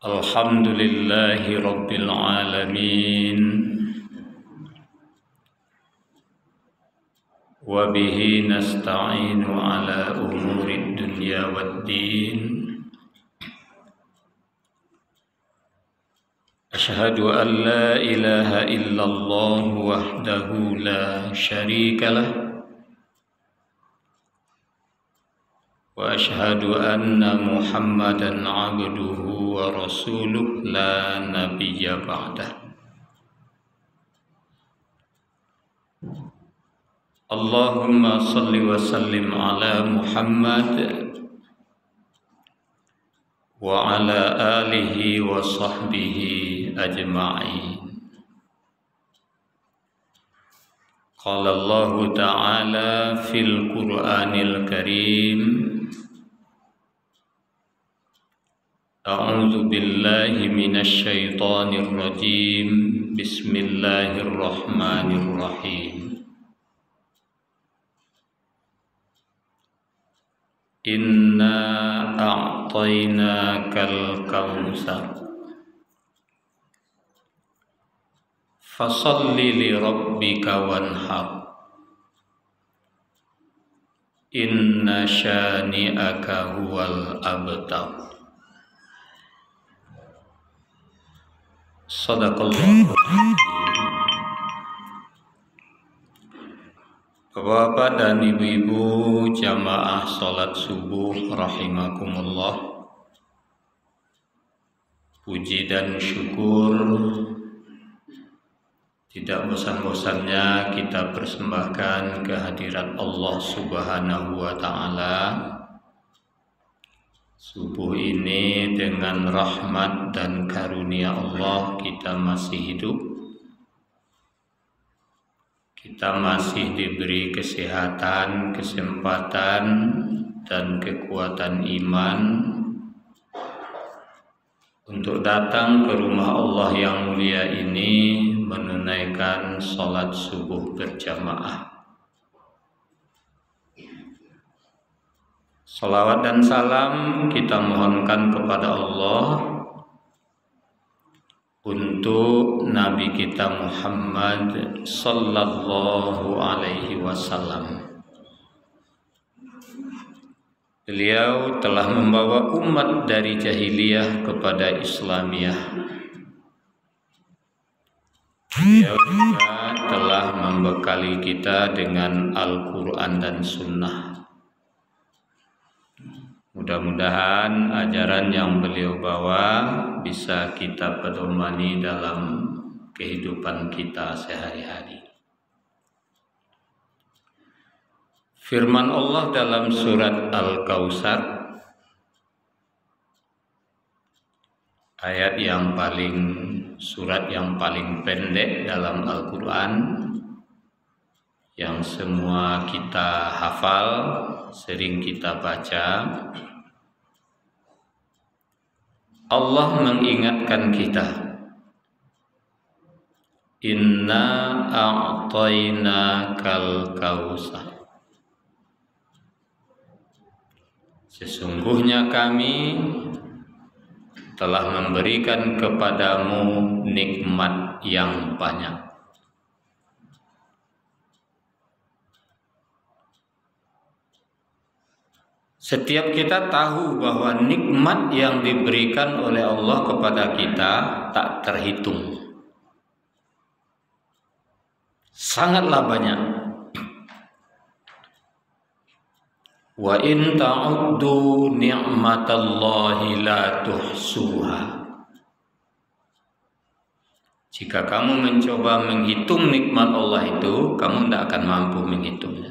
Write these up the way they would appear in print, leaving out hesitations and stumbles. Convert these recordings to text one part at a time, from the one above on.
Alhamdulillahi Rabbil Alamin. Wabihi nasta'inu ala umuri dunya waddin. Ashhadu an la ilaha illallah wahdahu la syarika lah. Wa ashhadu anna Muhammadan abduhu wa rasuluh la nabiyya ba'dah. Allahumma salli wa sallim ala Muhammad wa ala alihi wa sahbihi ajma'in. Qala Allah ta'ala fil Qur'anil Karim. A'udzu billahi minasy syaithanir rajim. Bismillahirrahmanirrahim. Inna a'tainakal kautsar fasalli li rabbika wanhar inna syani'aka huwal abtar. Sadaqallahu. Bapak dan ibu-ibu jamaah salat subuh rahimakumullah. Puji dan syukur tidak bosan-bosannya kita persembahkan kehadirat Allah Subhanahu wa ta'ala. Subuh ini dengan rahmat dan karunia Allah kita masih hidup. Kita masih diberi kesehatan, kesempatan, dan kekuatan iman untuk datang ke rumah Allah yang mulia ini menunaikan sholat subuh berjamaah. Salawat dan salam kita mohonkan kepada Allah untuk Nabi kita Muhammad sallallahu alaihi wasallam. Beliau telah membawa umat dari jahiliyah kepada Islamiyah. Beliau juga telah membekali kita dengan Al-Quran dan Sunnah. Mudah-mudahan ajaran yang beliau bawa bisa kita pedomani dalam kehidupan kita sehari-hari. Firman Allah dalam surat Al-Kautsar, surat yang paling pendek dalam Al-Quran, yang semua kita hafal, sering kita baca. Allah mengingatkan kita, inna a'tainakal kautsar. Sesungguhnya kami telah memberikan kepadamu nikmat yang banyak. Setiap kita tahu bahwa nikmat yang diberikan oleh Allah kepada kita tak terhitung. Sangatlah banyak. Wa in ta'uddu ni'matallahi la tuhsuha. Jika kamu mencoba menghitung nikmat Allah itu, kamu tidak akan mampu menghitungnya.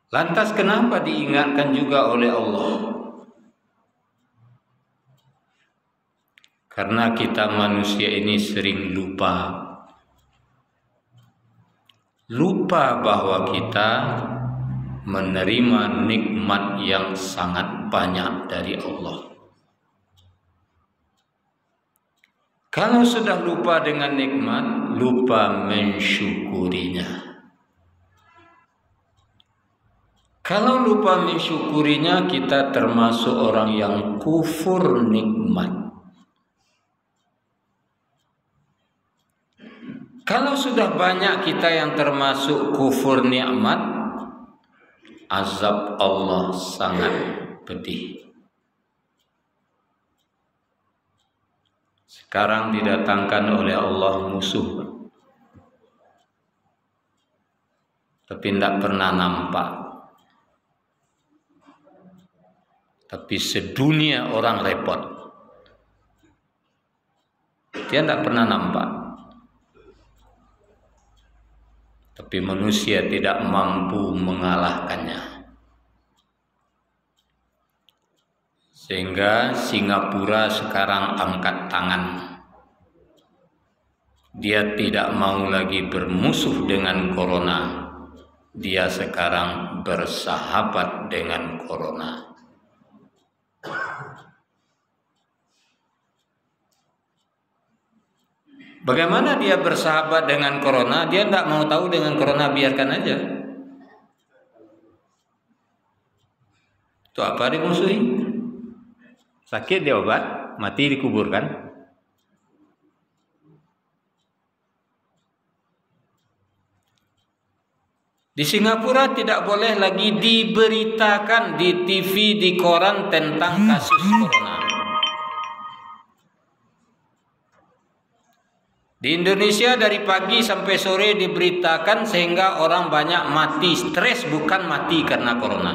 Lantas kenapa diingatkan juga oleh Allah? Karena kita manusia ini sering lupa bahwa kita menerima nikmat yang sangat banyak dari Allah. Kalau sudah lupa dengan nikmat, lupa mensyukurinya. Kalau lupa mensyukurinya, kita termasuk orang yang kufur nikmat. Kalau sudah banyak kita yang termasuk kufur nikmat, azab Allah sangat pedih. Sekarang didatangkan oleh Allah musuh, tapi tidak pernah nampak. Tapi sedunia orang repot, dia tidak pernah nampak. Tapi manusia tidak mampu mengalahkannya. Sehingga Singapura sekarang angkat tangan. Dia tidak mau lagi bermusuh dengan corona. Dia sekarang bersahabat dengan corona. Bagaimana dia bersahabat dengan corona? Dia tidak mau tahu dengan corona, biarkan aja. Itu apa dimusuhi? Sakit dia obat, mati dikuburkan. Di Singapura tidak boleh lagi diberitakan di TV, di koran tentang kasus corona. Di Indonesia dari pagi sampai sore diberitakan sehingga orang banyak mati stres, bukan mati karena corona.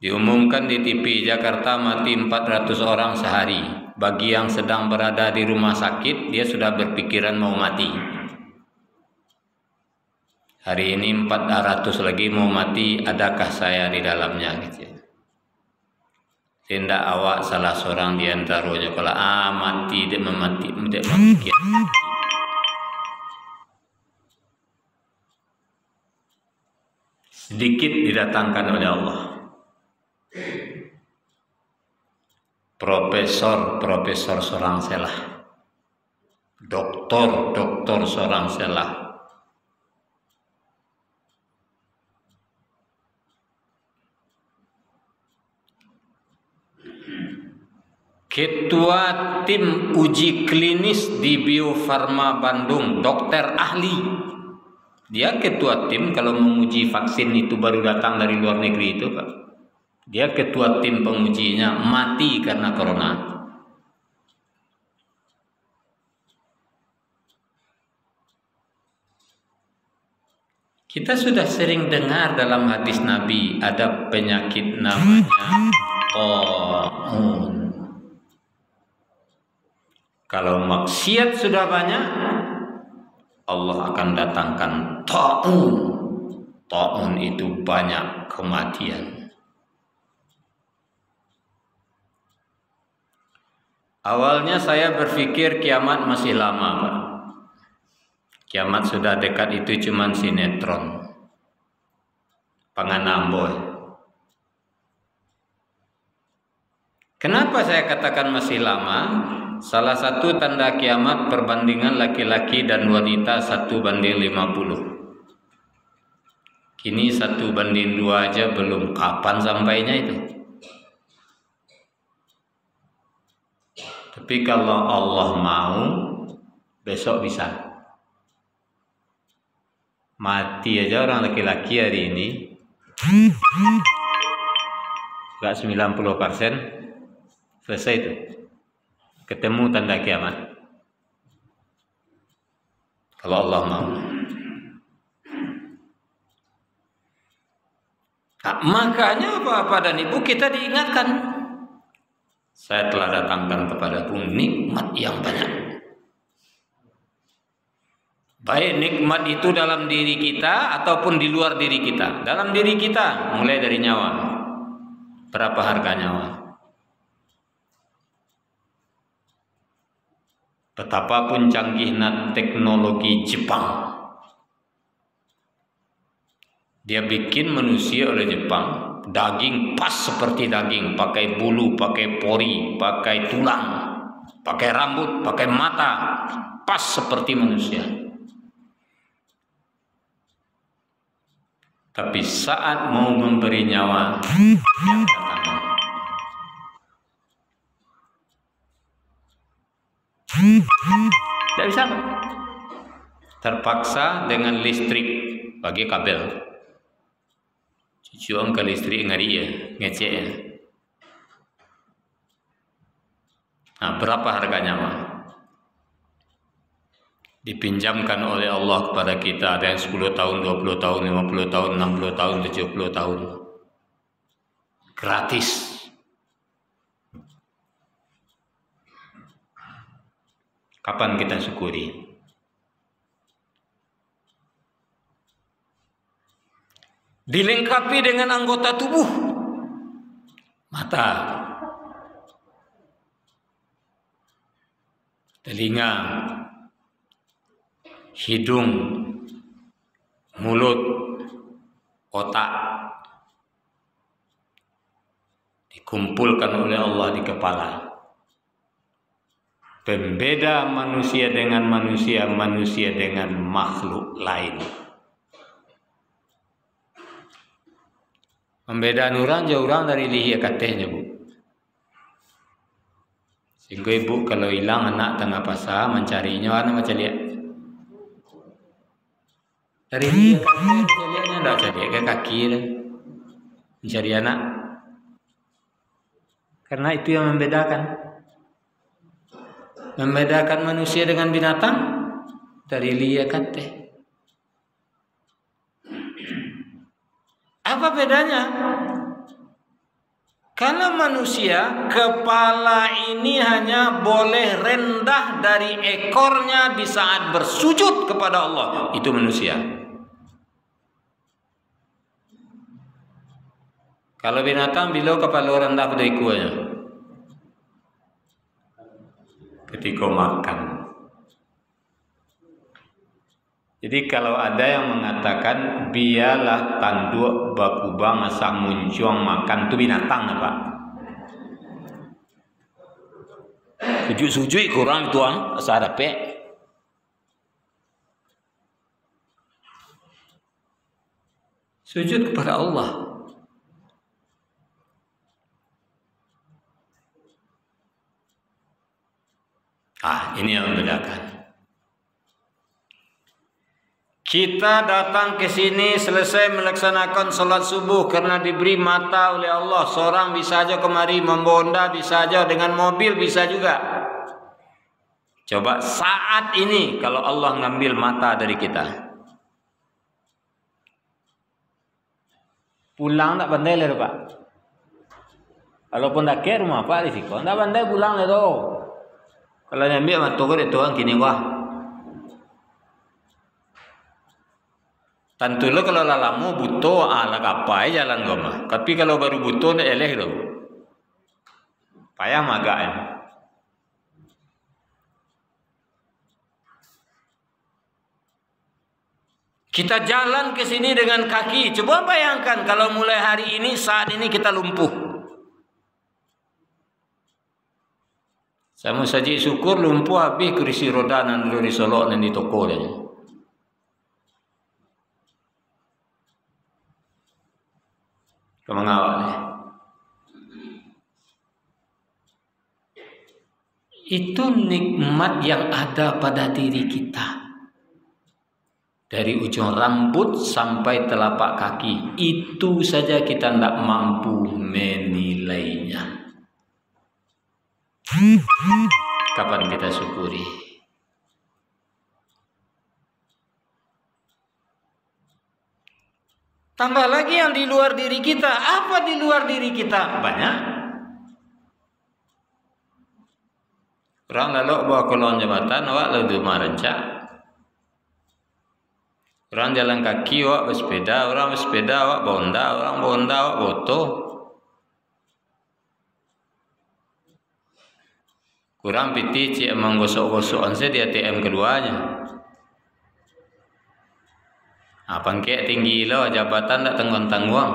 Diumumkan di TV Jakarta mati 400 orang sehari. Bagi yang sedang berada di rumah sakit, dia sudah berpikiran mau mati. Hari ini 400 lagi mau mati, adakah saya di dalamnya? Gitu. Tindak awak salah seorang di antaranya kalau mati dia memati, dia mati. Sedikit didatangkan oleh Allah. Profesor seorang salah, doktor seorang salah, ketua tim uji klinis di Bio Farma Bandung, dokter ahli. Dia ketua tim kalau menguji vaksin itu baru datang dari luar negeri itu, Pak. Dia ketua tim pengujinya, mati karena corona. Kita sudah sering dengar dalam hadis Nabi ada penyakit namanya ta'un. Kalau maksiat sudah banyak, Allah akan datangkan ta'un. Ta'un itu banyak kematian. Awalnya saya berpikir kiamat masih lama, Pak. Kiamat sudah dekat, itu cuman sinetron. Panganamboy. Kenapa saya katakan masih lama? Salah satu tanda kiamat perbandingan laki-laki dan wanita 1:50. Kini 1:2 aja belum, kapan sampainya itu? Tapi kalau Allah mau, besok bisa. Mati aja orang laki-laki hari ini, gak 90%, selesai itu. Ketemu tanda kiamat. Kalau Allah mau. Nah, makanya Bapak dan Ibu kita diingatkan. Saya telah datangkan kepadamu nikmat yang banyak. Baik nikmat itu dalam diri kita ataupun di luar diri kita. Dalam diri kita, mulai dari nyawa. Berapa harga nyawa? Betapapun canggihnya teknologi Jepang, dia bikin manusia oleh Jepang. Daging pas seperti daging, pakai bulu, pakai pori, pakai tulang, pakai rambut, pakai mata, pas seperti manusia. Tapi saat mau memberi nyawa, yang datang. Tidak bisa. Terpaksa dengan listrik bagi kabel. Cucuan ke listrik ngari ya, ngecek ya. Nah, berapa harganya mah? Dipinjamkan oleh Allah kepada kita, ada yang 10 tahun, 20 tahun, 50 tahun, 60 tahun, 70 tahun. Gratis. Kapan kita syukuri? Dilengkapi dengan anggota tubuh. Mata, telinga, hidung, mulut, otak, dikumpulkan oleh Allah di kepala. Pembeda manusia dengan manusia, manusia dengan makhluk lain. Pembedaan orang jauh orang dari lihi katanya, Bu. Sehingga ibu kalau hilang anak tengah pasar mencarinya, mana macam lihat. Dari lihi katanya lihatnya tidak cari ke kaki dah. Mencari anak. Karena itu yang membedakan. Membedakan manusia dengan binatang dari lihi katanya. Apa bedanya? Karena manusia, kepala ini hanya boleh rendah dari ekornya di saat bersujud kepada Allah. Itu manusia. Kalau binatang, bila kepala rendah pada ekornya? Ketika makan. Jadi kalau ada yang mengatakan biarlah tanduk bakubang asak muncuang makan, itu binatang apa? Sujud-sujud kurang tuang asa dapat. Sujud kepada Allah. Ini yang membedakan. Kita datang ke sini selesai melaksanakan salat subuh karena diberi mata oleh Allah. Seorang bisa saja kemari membonda, bisa saja dengan mobil, bisa juga. Coba saat ini kalau Allah ngambil mata dari kita, pulang tak pandai lah Pak. Walaupun tak ke rumah Pak risiko, tak pandai pulang lah tu. Kalau nyambil mata kau itu orang kini wah. Tentulah kalau lalamu butuh ala kapai jalan goma. Tapi kalau baru butuh nak eleh tu. Payah magak ya. Kita jalan ke sini dengan kaki. Coba bayangkan kalau mulai hari ini, saat ini kita lumpuh. Saya mau saji syukur lumpuh habis kursi roda nan dulu disolok nan di toko dia. Mengawal. Itu nikmat yang ada pada diri kita. Dari ujung rambut sampai telapak kaki, itu saja kita tidak mampu menilainya. Kapan kita syukuri? Tambah lagi yang di luar diri kita. Apa di luar diri kita? Banyak. Orang lalu bawa kolong jembatan, awak lalu marencak. Orang jalan kaki, awak bersepeda. Orang bersepeda, awak bonda. Orang bonda, awak boto. Kurang piti cik emang gosok-gosokan saya di ATM keduanya. Pangkek tinggi lo, jabatan tak tanggung-tanggung.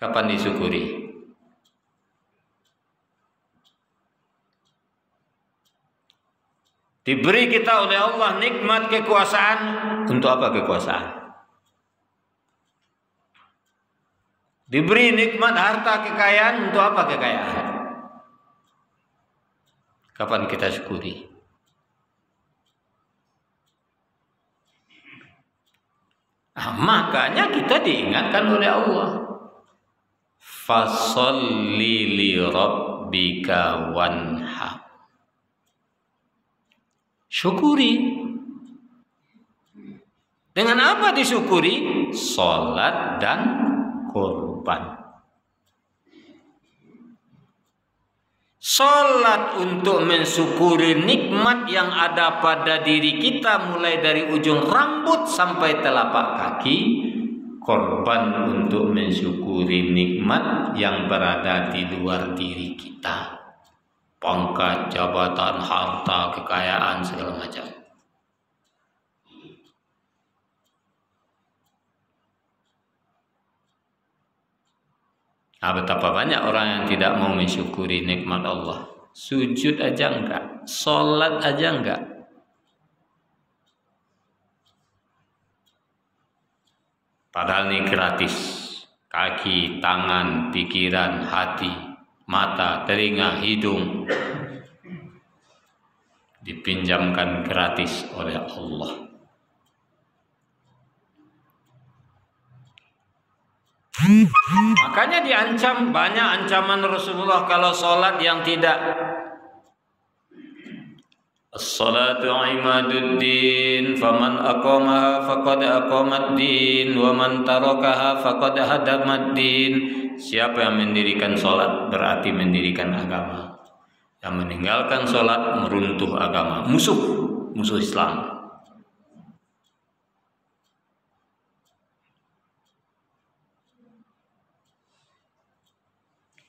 Kapan disyukuri? Diberi kita oleh Allah nikmat kekuasaan. Untuk apa kekuasaan? Diberi nikmat harta kekayaan. Untuk apa kekayaan? Kapan kita syukuri? Makanya kita diingatkan oleh Allah. Fasholli li rabbika wanhar. Syukuri. Dengan apa disyukuri? Salat dan kurban. Salat untuk mensyukuri nikmat yang ada pada diri kita mulai dari ujung rambut sampai telapak kaki. Korban untuk mensyukuri nikmat yang berada di luar diri kita. Pangkat, jabatan, harta, kekayaan, segala macam. Betapa banyak orang yang tidak mau mensyukuri nikmat Allah. Sujud aja enggak, sholat aja enggak. Padahal ini gratis. Kaki, tangan, pikiran, hati, mata, telinga, hidung dipinjamkan gratis oleh Allah. Makanya diancam, banyak ancaman Rasulullah kalau sholat yang tidak. As-salatu imaduddin, faman aqamaha faqad aqamaddin, wa man tarakaha faqad hadamaddin. Siapa yang mendirikan sholat berarti mendirikan agama. Yang meninggalkan sholat meruntuh agama, musuh Islam.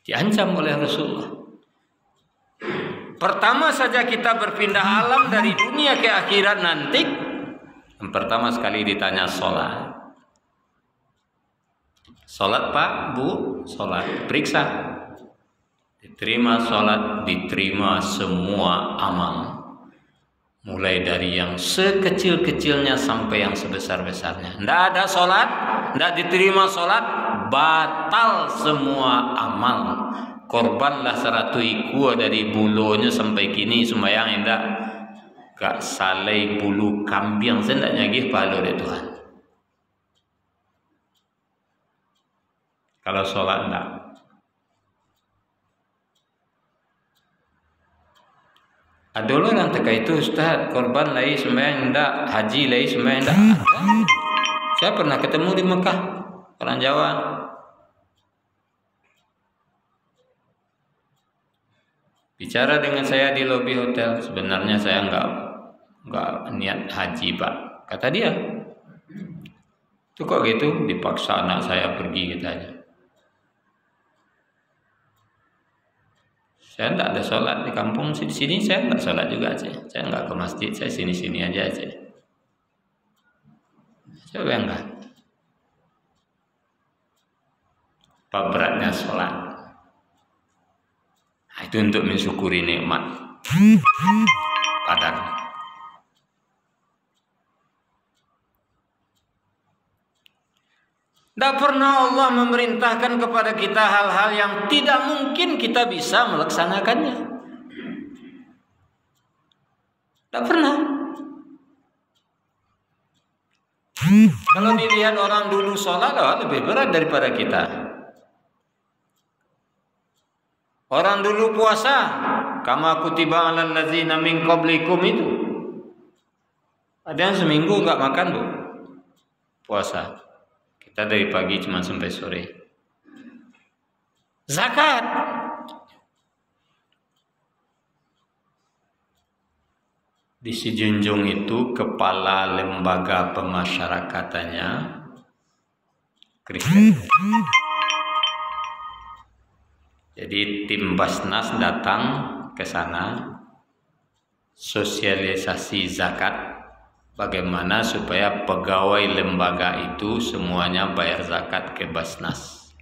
Diancam oleh Rasulullah. Pertama saja kita berpindah alam dari dunia ke akhirat nanti. Yang pertama sekali ditanya sholat. Sholat Pak, Bu, sholat. Periksa. Diterima sholat, diterima semua amal. Mulai dari yang sekecil-kecilnya sampai yang sebesar-besarnya. Tidak ada sholat, tidak diterima sholat, batal semua amal. Korbanlah 100 iku dari bulunya sampai kini sembahyang enggak. Gak salai bulu kambing saya tidak nyagih pahala oleh Tuhan. Kalau sholat enggak. Ada orang teka itu Ustaz, korban lai sembahyang enggak, haji lai sembahyang enggak. Saya pernah ketemu di Mekah, orang Jawa. Bicara dengan saya di lobi hotel, sebenarnya saya enggak niat haji Pak. Kata dia, itu kok gitu, dipaksa anak saya pergi katanya. Saya enggak ada sholat di kampung sini, saya enggak sholat juga aja. Saya enggak ke masjid, saya sini aja. Coba enggak. Apa beratnya sholat? Itu untuk mensyukuri nikmat padang. Tidak pernah Allah memerintahkan kepada kita hal-hal yang tidak mungkin kita bisa melaksanakannya. Tidak pernah. Kalau dilihat orang dulu sholat, lebih berat daripada kita. Orang dulu puasa, kama kutiba 'alal ladzina min qablikum itu. Ada yang seminggu enggak makan, Bu. Puasa. Kita dari pagi cuma sampai sore. Zakat. Di si Junjung itu kepala lembaga pemasyarakatannya Kristen. Jadi tim Basnas datang ke sana, sosialisasi zakat, bagaimana supaya pegawai lembaga itu semuanya bayar zakat ke Basnas.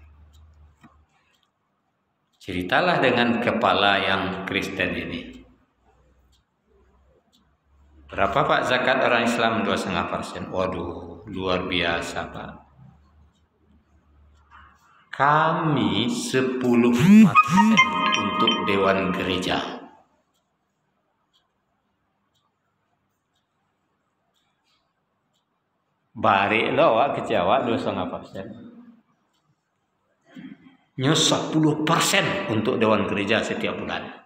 Ceritalah dengan kepala yang Kristen ini. Berapa Pak zakat orang Islam? 2,5%. Waduh, luar biasa Pak. Kami 10% untuk Dewan Gereja. Bari lo wak kecewa 2,5%. Nyo 10% untuk Dewan Gereja setiap bulan.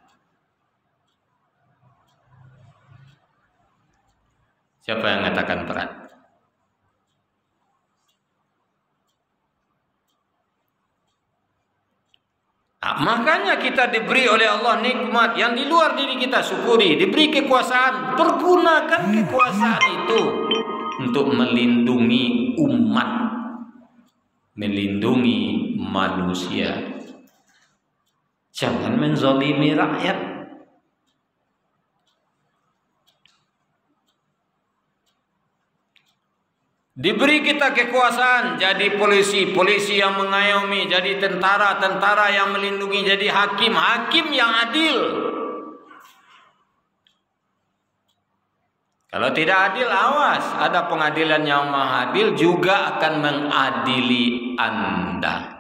Siapa yang mengatakan berat? Nah, makanya kita diberi oleh Allah nikmat yang di luar diri kita, syukuri. Diberi kekuasaan, pergunakan kekuasaan itu untuk melindungi umat, melindungi manusia. Jangan menzalimi rakyat. Diberi kita kekuasaan, jadi polisi, polisi yang mengayomi, jadi tentara, tentara yang melindungi, jadi hakim, hakim yang adil. Kalau tidak adil, awas, ada pengadilan yang maha adil juga akan mengadili Anda.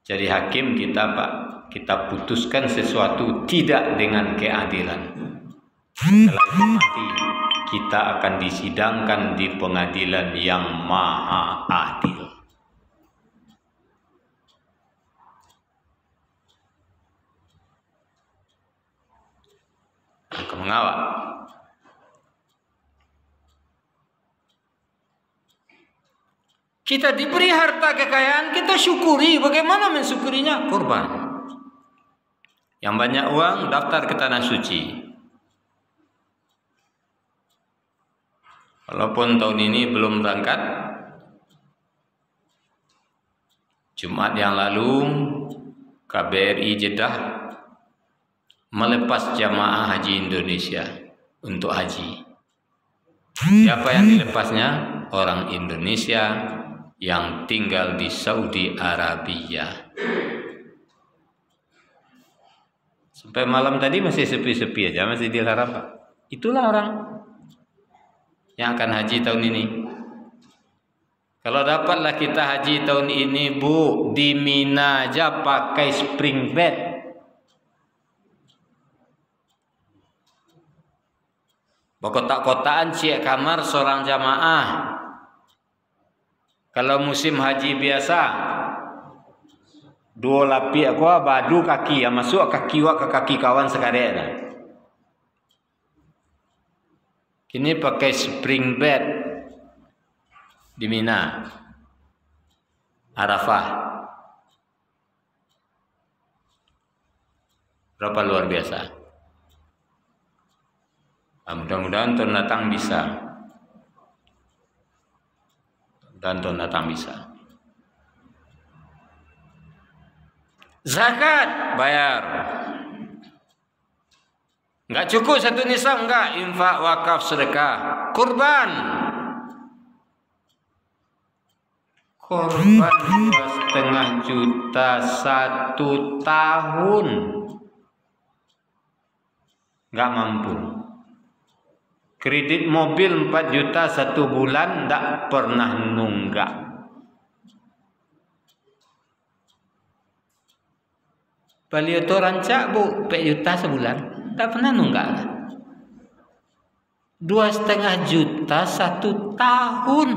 Jadi hakim kita Pak, kita putuskan sesuatu tidak dengan keadilan. Setelah itu mati, kita akan disidangkan di pengadilan yang maha adil. Mengawak. Kita diberi harta kekayaan, kita syukuri. Bagaimana mensyukurinya? Kurban. Yang banyak uang, daftar ke tanah suci. Walaupun tahun ini belum berangkat, Jumat yang lalu KBRI Jeddah melepas jamaah haji Indonesia untuk haji. Siapa yang dilepasnya? Orang Indonesia yang tinggal di Saudi Arabia. Sampai malam tadi masih sepi-sepi aja, masih dilarang Pak. Itulah orang yang akan haji tahun ini. Kalau dapatlah kita haji tahun ini Bu, di Mina aja pakai spring bed. Kotak-kotaan ciak kamar seorang jamaah. Kalau musim haji biasa, 2 lapis aku badu kaki, masuk kaki wak ke kaki kawan sekadar. Kini pakai spring bed di Mina, Arafah. Berapa luar biasa. Mudah-mudahan tahun datang bisa. Dan tahun datang bisa. Zakat bayar. Enggak cukup satu nisab, enggak. Infak, wakaf, sedekah. Kurban. Kurban 2,5 juta 1 tahun. Enggak mampu. Kredit mobil 4 juta 1 bulan tak pernah nunggak. Beli itu rancak Bu, 4 juta sebulan, tak pernah nunggak. 2,5 juta 1 tahun.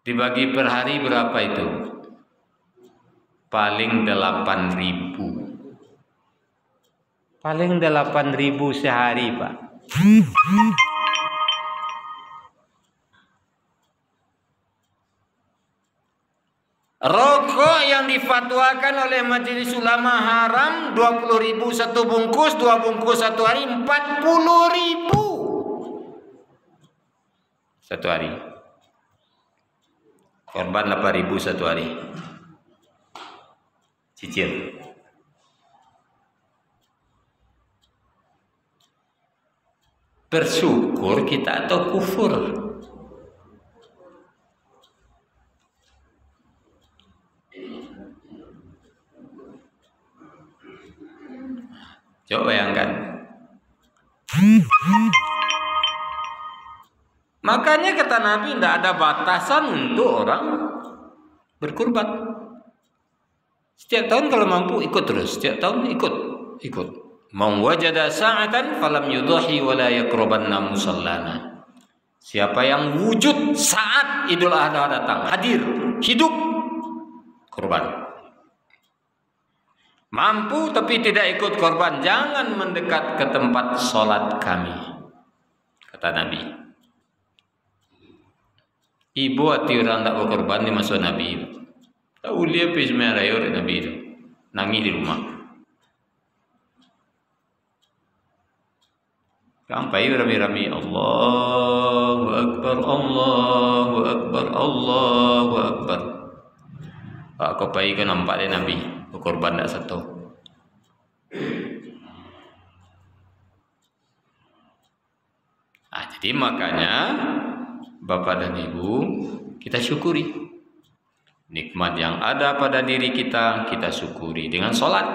Dibagi per hari berapa itu? Paling 8.000. Paling 8.000 sehari Pak. Rokok yang difatwakan oleh Majelis Ulama haram 20.000 1 bungkus, 2 bungkus 1 hari, 40.000 1 hari. Korban 8.000 1 hari. Cicil. Bersyukur kita atau kufur? Coba bayangkan. Makanya kata Nabi, tidak ada batasan untuk orang berkurban. Setiap tahun kalau mampu ikut terus, setiap tahun ikut. Man wajada sa'atan falam yudhi wa la yaqrabanna musallana. Siapa yang wujud saat Idul Adha datang, hadir, hidup, kurban. Mampu tapi tidak ikut korban, jangan mendekat ke tempat sholat kami, kata Nabi. Ibu hati orang tak berkorban di masa Nabi. Tahu dia pismerayor Nabi itu, nangis di rumah. Sampai rami-rami Allahu Akbar, Allahu Akbar, Allahu Akbar. Pak Kopai kan nampak dia Nabi berkorban tak satu. Jadi makanya Bapak dan Ibu, kita syukuri nikmat yang ada pada diri kita, kita syukuri dengan sholat,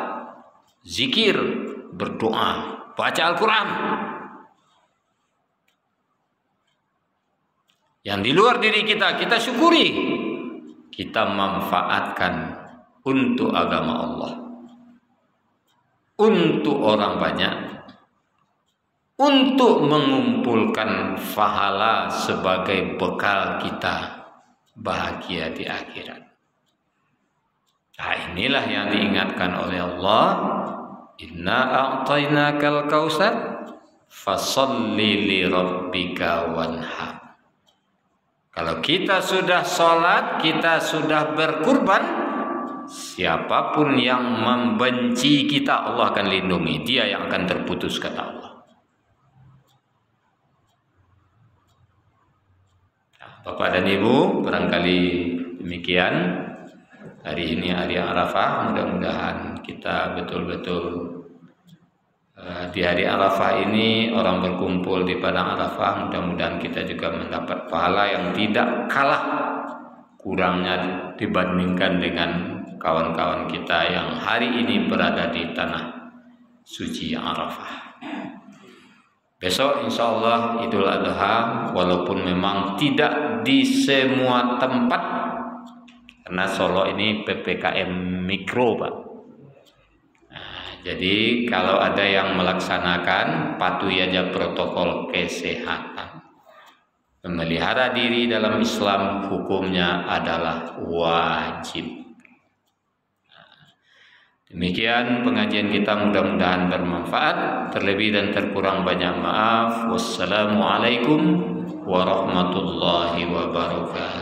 zikir, berdoa, baca Al-Quran. Yang di luar diri kita, kita syukuri, kita manfaatkan untuk agama Allah, untuk orang banyak, untuk mengumpulkan pahala sebagai bekal kita bahagia di akhirat. Nah, inilah yang diingatkan oleh Allah, inna a'tainakal kautsar fasholli li rabbika wanhar. Kalau kita sudah sholat, kita sudah berkurban, siapapun yang membenci kita, Allah akan lindungi. Dia yang akan terputus, kata Allah. Nah, Bapak dan Ibu, barangkali demikian. Hari ini hari Arafah, mudah-mudahan kita betul-betul di hari Arafah ini orang berkumpul di padang Arafah, mudah-mudahan kita juga mendapat pahala yang tidak kalah kurangnya dibandingkan dengan kawan-kawan kita yang hari ini berada di tanah suci Arafah. Besok insya Allah Idul Adha, walaupun memang tidak di semua tempat, karena Solo ini PPKM mikro, Pak. Jadi kalau ada yang melaksanakan, patuhi aja protokol kesehatan. Memelihara diri dalam Islam hukumnya adalah wajib. Demikian pengajian kita, mudah-mudahan bermanfaat. Terlebih dan terkurang banyak maaf. Wassalamualaikum warahmatullahi wabarakatuh.